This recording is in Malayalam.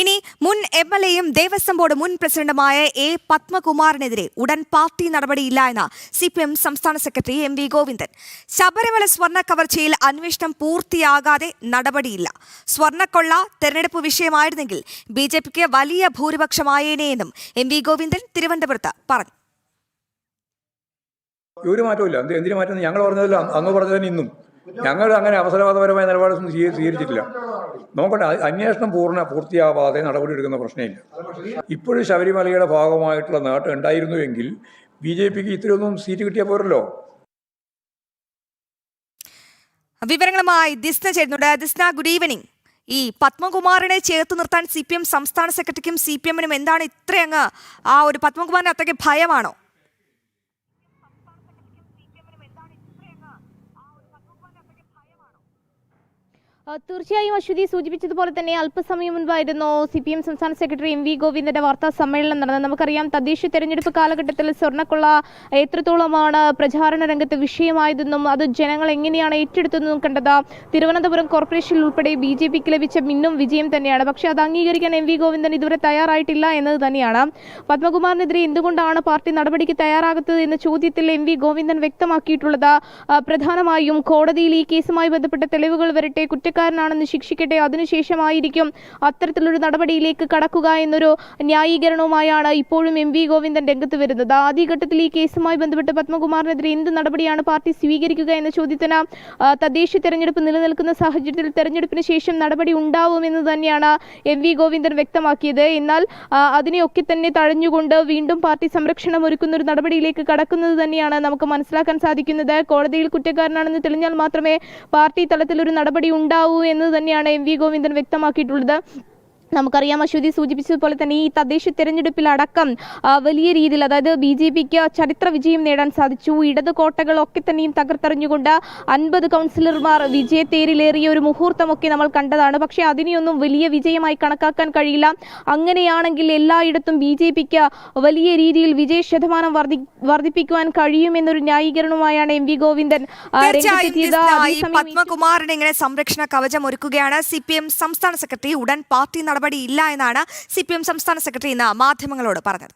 ഇനി മുൻ MLA-യും ദേവസ്വം ബോർഡ് മുൻ പ്രസിഡന്റുമായ A. പത്മകുമാറിനെതിരെ ഉടൻ പാർട്ടി നടപടിയില്ല എന്ന് CPM സംസ്ഥാന സെക്രട്ടറി MV ഗോവിന്ദൻ. ശബരിമല സ്വർണ്ണ കവർച്ചയിൽ അന്വേഷണം പൂർത്തിയാകാതെ നടപടിയില്ല. സ്വർണ്ണക്കൊള്ള തെരഞ്ഞെടുപ്പ് വിഷയമായിരുന്നെങ്കിൽ BJPക്ക് വലിയ ഭൂരിപക്ഷമായേനെയെന്നും MV ഗോവിന്ദൻ തിരുവനന്തപുരത്ത് പറഞ്ഞു. ഒരു മാറ്റമില്ല. എന്തിനു മാറ്റുന്നത്? ഞങ്ങൾ പറഞ്ഞതല്ല, അങ്ങ് പറഞ്ഞതിന് ഇന്നും ഞങ്ങൾ അങ്ങനെ അവസരവാദപരമായ നിലപാടൊന്നും സ്വീകരിച്ചിട്ടില്ല. നോക്കട്ടെ, അന്വേഷണം പൂർത്തിയാവാതെ നടപടിയെടുക്കുന്ന പ്രശ്നമില്ല. ഇപ്പോഴും ശബരിമലയുടെ ഭാഗമായിട്ടുള്ള നേട്ടം ഉണ്ടായിരുന്നുവെങ്കിൽ BJPക്ക് ഇത്രയൊന്നും സീറ്റ് കിട്ടിയാൽ പോരല്ലോ. വിവരങ്ങളുമായി ദിസ്ന ചേരുന്നുണ്ട്. Disna, good evening. ഈ പത്മകുമാറിനെ ചേർത്ത് നിർത്താൻ CPM സംസ്ഥാന സെക്രട്ടറിക്കും CPM-നും എന്താണ് ഇത്രയങ്ങ് ആ ഒരു പത്മകുമാറിന് അത്രയ്ക്ക് ഭയമാണോ? തീർച്ചയായും അശ്വതി സൂചിപ്പിച്ചതുപോലെ തന്നെ അല്പസമയം മുൻപായിരുന്നു CPM സംസ്ഥാന സെക്രട്ടറി MV ഗോവിന്ദന്റെ വാർത്താ സമ്മേളനം നടന്നത്. നമുക്കറിയാം, തദ്ദേശ തെരഞ്ഞെടുപ്പ് കാലഘട്ടത്തിൽ സ്വർണ്ണക്കൊള്ള എത്രത്തോളമാണ് പ്രചാരണ രംഗത്ത് വിഷയമായതെന്നും അത് ജനങ്ങൾ എങ്ങനെയാണ് ഏറ്റെടുത്തതെന്നും കണ്ടത് തിരുവനന്തപുരം കോർപ്പറേഷനിൽ ഉൾപ്പെടെ BJPക്ക് ലഭിച്ച മിന്നും വിജയം തന്നെയാണ്. പക്ഷേ അത് അംഗീകരിക്കാൻ MV ഗോവിന്ദൻ ഇതുവരെ തയ്യാറായിട്ടില്ല എന്നത് തന്നെയാണ്. പത്മകുമാറിനെതിരെ എന്തുകൊണ്ടാണ് പാർട്ടി നടപടിക്ക് തയ്യാറാകാത്തത് എന്ന ചോദ്യത്തിൽ MV ഗോവിന്ദൻ വ്യക്തമാക്കിയിട്ടുള്ളത് പ്രധാനമായും കോടതിയിൽ ഈ കേസുമായി ബന്ധപ്പെട്ട തെളിവുകൾ വരട്ടെ, കുറ്റക്കാരനാണെന്ന് ശിക്ഷിക്കട്ടെ, അതിനുശേഷമായിരിക്കും അത്തരത്തിലൊരു നടപടിയിലേക്ക് കടക്കുക എന്നൊരു ന്യായീകരണവുമായാണ് ഇപ്പോഴും MV ഗോവിന്ദൻ രംഗത്ത് വരുന്നത്. ആദ്യഘട്ടത്തിൽ ഈ കേസുമായി ബന്ധപ്പെട്ട് പത്മകുമാറിനെതിരെ എന്ത് നടപടിയാണ് പാർട്ടി സ്വീകരിക്കുക എന്ന ചോദ്യത്തിന് തദ്ദേശ തെരഞ്ഞെടുപ്പ് നിലനിൽക്കുന്ന സാഹചര്യത്തിൽ തെരഞ്ഞെടുപ്പിന് ശേഷം നടപടി ഉണ്ടാവുമെന്ന് തന്നെയാണ് MV ഗോവിന്ദൻ വ്യക്തമാക്കിയത്. എന്നാൽ അതിനെയൊക്കെ തന്നെ തഴഞ്ഞുകൊണ്ട് വീണ്ടും പാർട്ടി സംരക്ഷണം ഒരുക്കുന്ന ഒരു നടപടിയിലേക്ക് കടക്കുന്നത് തന്നെയാണ് നമുക്ക് മനസ്സിലാക്കാൻ സാധിക്കുന്നത്. കോടതിയിൽ കുറ്റക്കാരനാണെന്ന് തെളിഞ്ഞാൽ മാത്രമേ പാർട്ടി തലത്തിലൊരു നടപടി ഉണ്ടാവൂ എന്ന് തന്നെയാണ് MV ഗോവിന്ദൻ വ്യക്തമാക്കിയിട്ടുള്ളത്. നമുക്കറിയാം, അശ്വതി സൂചിപ്പിച്ചതുപോലെ തന്നെ ഈ തദ്ദേശ തെരഞ്ഞെടുപ്പിലടക്കം വലിയ രീതിയിൽ, അതായത് BJPക്ക് ചരിത്ര വിജയം നേടാൻ സാധിച്ചു. ഇടത് കോട്ടകളൊക്കെ തന്നെയും തകർത്തെറിഞ്ഞുകൊണ്ട് 50 കൗൺസിലർമാർ വിജയത്തേരിലേറിയ ഒരു മുഹൂർത്തമൊക്കെ നമ്മൾ കണ്ടതാണ്. പക്ഷേ അതിനെയൊന്നും വലിയ വിജയമായി കണക്കാക്കാൻ കഴിയില്ല. അങ്ങനെയാണെങ്കിൽ എല്ലായിടത്തും BJPക്ക് വലിയ രീതിയിൽ വിജയ ശതമാനം വർദ്ധിപ്പിക്കുവാൻ കഴിയുമെന്നൊരു ന്യായീകരണവുമായാണ് MV ഗോവിന്ദൻ രംഗത്തെത്തിയത്. പത്മകുമാറിന് ഇങ്ങനെ സംരക്ഷണ കവചം ഒരുക്കുകയാണ് CPM സംസ്ഥാന സെക്രട്ടറി. ഉടൻ പാർട്ടി നടപടിയില്ല എന്നാണ് CPM സംസ്ഥാന സെക്രട്ടറി ഇന്ന് മാധ്യമങ്ങളോട് പറഞ്ഞത്.